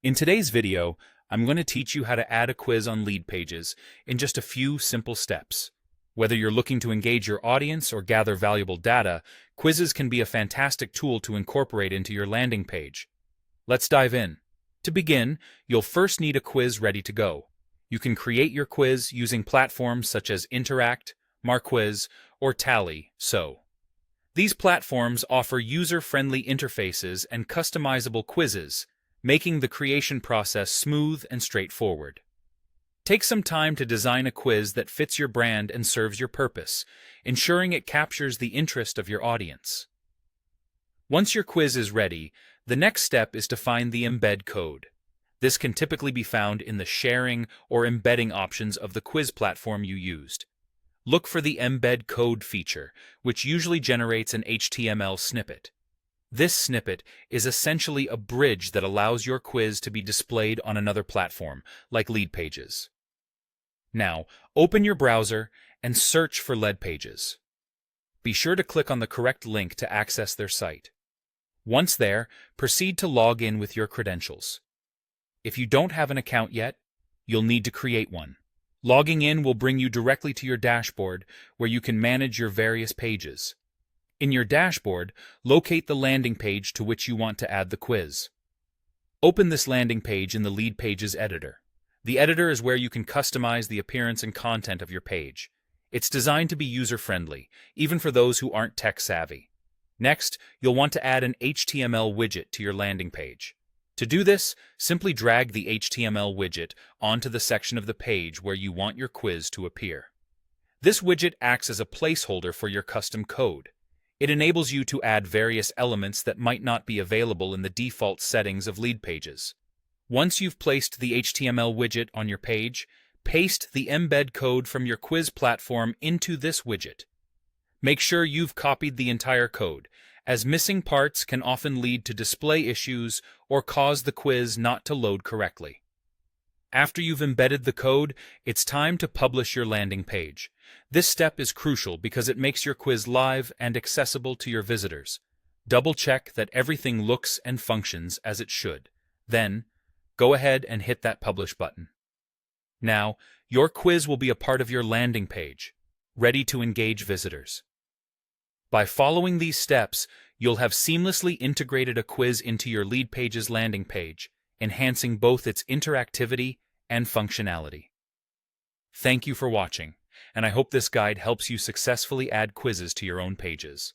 In today's video, I'm going to teach you how to add a quiz on Leadpages in just a few simple steps. Whether you're looking to engage your audience or gather valuable data, quizzes can be a fantastic tool to incorporate into your landing page. Let's dive in. To begin, you'll first need a quiz ready to go. You can create your quiz using platforms such as Interact, Marquiz, or Tally. These platforms offer user-friendly interfaces and customizable quizzes, making the creation process smooth and straightforward. Take some time to design a quiz that fits your brand and serves your purpose, ensuring it captures the interest of your audience. Once your quiz is ready, the next step is to find the embed code. This can typically be found in the sharing or embedding options of the quiz platform you used. Look for the embed code feature, which usually generates an HTML snippet. This snippet is essentially a bridge that allows your quiz to be displayed on another platform, like Leadpages. Now, open your browser and search for Leadpages. Be sure to click on the correct link to access their site. Once there, proceed to log in with your credentials. If you don't have an account yet, you'll need to create one. Logging in will bring you directly to your dashboard, where you can manage your various pages. In your dashboard, locate the landing page to which you want to add the quiz. Open this landing page in the Leadpages editor. The editor is where you can customize the appearance and content of your page. It's designed to be user-friendly, even for those who aren't tech-savvy. Next, you'll want to add an HTML widget to your landing page. To do this, simply drag the HTML widget onto the section of the page where you want your quiz to appear. This widget acts as a placeholder for your custom code. It enables you to add various elements that might not be available in the default settings of Leadpages. Once you've placed the HTML widget on your page, paste the embed code from your quiz platform into this widget. Make sure you've copied the entire code, as missing parts can often lead to display issues or cause the quiz not to load correctly. After you've embedded the code, it's time to publish your landing page. This step is crucial because it makes your quiz live and accessible to your visitors. Double-check that everything looks and functions as it should. Then, go ahead and hit that Publish button. Now, your quiz will be a part of your landing page, ready to engage visitors. By following these steps, you'll have seamlessly integrated a quiz into your Leadpages landing page, enhancing both its interactivity and functionality. Thank you for watching, and I hope this guide helps you successfully add quizzes to your own pages.